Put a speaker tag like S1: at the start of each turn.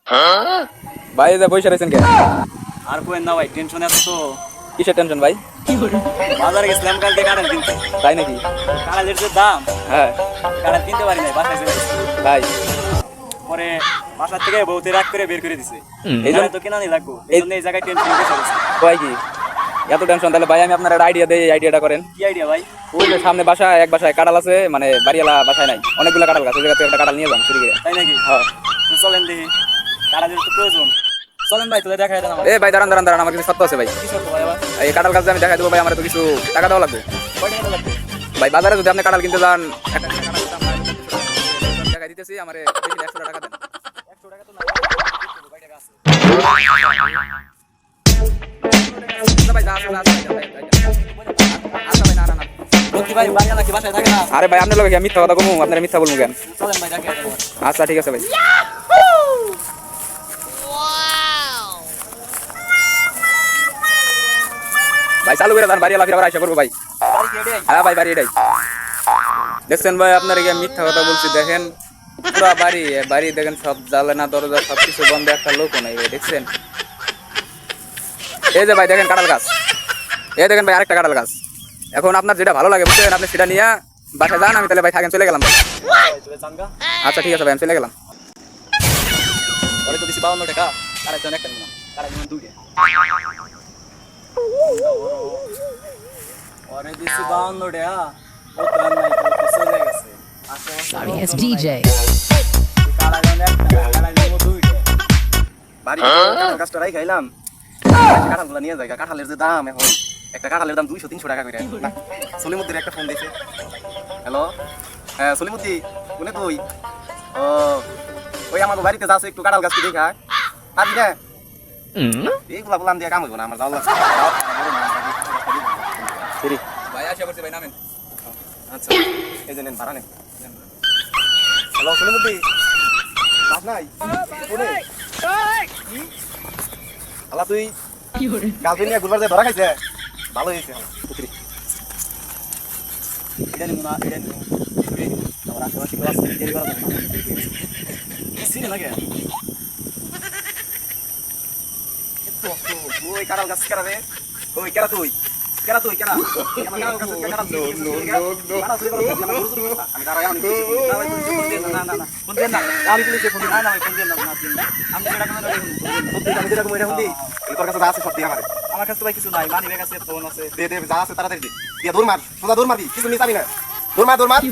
S1: ভাই এই যে বসে রয়েছেন কে?
S2: আর কোয়েন না ভাই, টেনশন আছে তো।
S1: কিসের টেনশন ভাই?
S2: বাজারে গেছিলাম কালকে কাঁঠাল কিনতে।
S1: তাই নাকি?
S2: কাঁঠালের যে দাম,
S1: হ্যাঁ
S2: কাঁঠাল কিনতে পারি নাই, বাসায় চলে গেছি।
S1: ভাই
S2: পরে বাসার থেকে বউতে রাগ করে বের করে দিছে।
S1: এই জন্য
S2: তো কেনা লাগবো, এই জন্য এই জায়গায় টেনশন বেশি হচ্ছে।
S1: ভাই কি এত টেনশন? তাহলে ভাই আমি আপনার একটা আইডিয়া দেই, এই আইডিয়াটা করেন।
S2: কি আইডিয়া ভাই?
S1: ওই যে সামনে বাসায় এক বাসায় কাঁঠাল আছে, মানে বাড়িওয়ালা বাসায় নাই, অনেকগুলো কাঁঠাল গাছ, ওই জায়গা থেকে একটা কাঁঠাল নিয়ে যান চুরি করে।
S2: তাই নাকি?
S1: হ্যাঁ
S2: তো চলেন দেখি, কাঁঠালের তো প্রয়োজন। চলেন ভাই, তোদের দেখা দেন আমার।
S1: এ ভাই দাঁড়ান দাঁড়ান দাঁড়ান, আমার কিছু সত্য আছে ভাই।
S2: কি করবো ভাই আবার?
S1: এই কাঁঠাল গাছ যে আমি দেখাই দেবো ভাই, আমার তো কিছু টাকা দেওয়া লাগবে।
S2: কয় টাকা লাগবে?
S1: ভাই বাজারে যদি আপনি কাঁঠাল কিনতে যান, একটা কাঁঠালের দাম টাকা দিতেছি, আমার 100 টাকা দেন।
S2: 100 টাকা তো না, কয় টাকা আছে?
S1: আচ্ছা ভাই, যা আছে, যা আছে, ভাই, আচ্ছা ভাই, না না না।
S2: লক্ষ্মী ভাই বাড়ি নাকি বাসায় থাকে না?
S1: আরে ভাই আপনার লোক মিথ্যা কথা কমু, আপনার মিথ্যা বলবো কেন?
S2: চলেন ভাই, দেখা দেন আমার।
S1: আচ্ছা ঠিক আছে ভাই। ভাই চালু করে দেন, বাড়ি লাফিয়ে আবার আইসা করবো ভাই।
S2: বাড়ি কি এটাই?
S1: হ্যাঁ ভাই বাড়ি এটাই। দেখছেন ভাই, আপনার কি মিথ্যা কথা বলছি? দেখেন পুরো বাড়ি বাড়ি দেখেন, সব জানালা দরজা সবকিছু বন্ধ, একটা লোকও নাই ভাই, দেখছেন? এই যে ভাই দেখেন কাঁঠাল গাছ, এই দেখেন ভাই আরেকটা কাঁঠাল গাছ। এখন আপনার যেটা ভালো লাগে বুঝছেন, আপনি সেটা নিয়ে বাসায় যান, আমি তাহলে ভাই থাকেন, চলে গেলাম ভাই।
S2: ভাই, তুই জানগা?
S1: আচ্ছা ঠিক আছে ভাই, আমি চলে গেলাম।
S2: ওরে তো দিছি 52 টাকা, আর একজন একটা নিলাম, আর একজন দুইটা। ওরে দিছি 52 টাকা, ও তো আর নাই, তো তো চলে গেছে।
S3: Sorry, it's DJ.
S2: কালা জন একটা, কালা জন দুইটা। বাড়ি কাঁঠাল গাছটা রাই খাইলাম, কাঁঠালগুলো নিয়ে যাই। কাঁঠালের যে দাম এখন, একটা কাঁঠালের দাম 200-300 টাকা করে। সলিমুদ্দির একটা ফোন দিয়েছে। হ্যালো, হ্যাঁ সলিমুদ্দি, কোনে তুই? ও ওই আমার বাড়িতে যাচ্ছে, একটু কাঁঠাল গাছটি দেখা আর কি না, এইগুলা বললাম দিয়ে কাম হইব না আমার, যাওয়া লাগছে।
S1: ভাই আসা করছি ভাই, নামেন।
S2: আচ্ছা, এই যে নেন, ভাড়া নেন। হ্যালো সলিমুদ্দি, বাস নাই কোনে? আল্লাহ তুই গার্লফ্রেন্ড নিয়ে ঘুরবার যায় ধরা খাইছে? ভালো হয়েছে। এটা নিব না, এটা নিব। আমার আশেপাশে কেউ আছে, দেরি করা যাবে না। সিনে লাগে ওই কাঁঠাল গাছ কেরা রে? ওই কেরা তুই? কেরা তুই? কেরা? আমার কাঁঠাল গাছ থেকে কাঁঠাল তুই কাঁঠাল তুই করছিস, আমার গরু চুরি করছিস। আমি দাঁড়াই, আমি পুলিশে ফোন দিই। না ভাই, পুলিশে ফোন দিই না, না না না, ফোন দিন না। আমি পুলিশে ফোন দিই না, না ভাই, ফোন দিন না, না দিন না। আমি যেটা কমেন্ট করি, সত্যি আমি যেটা কমেন্ট ফোন দিই। এই তোর কাছে যা আছে সত্যি আমার কাছে তো ভাই কিছু নাই, মানি ব্যাগ আছে, ফোন আছে। দে দে, যা আছে তাড়াতাড়ি দে। দিয়া দৌড় মার, সোজা দৌড় মারবি, কিছু মিস আমি না। দৌড় মার, দৌড় মার।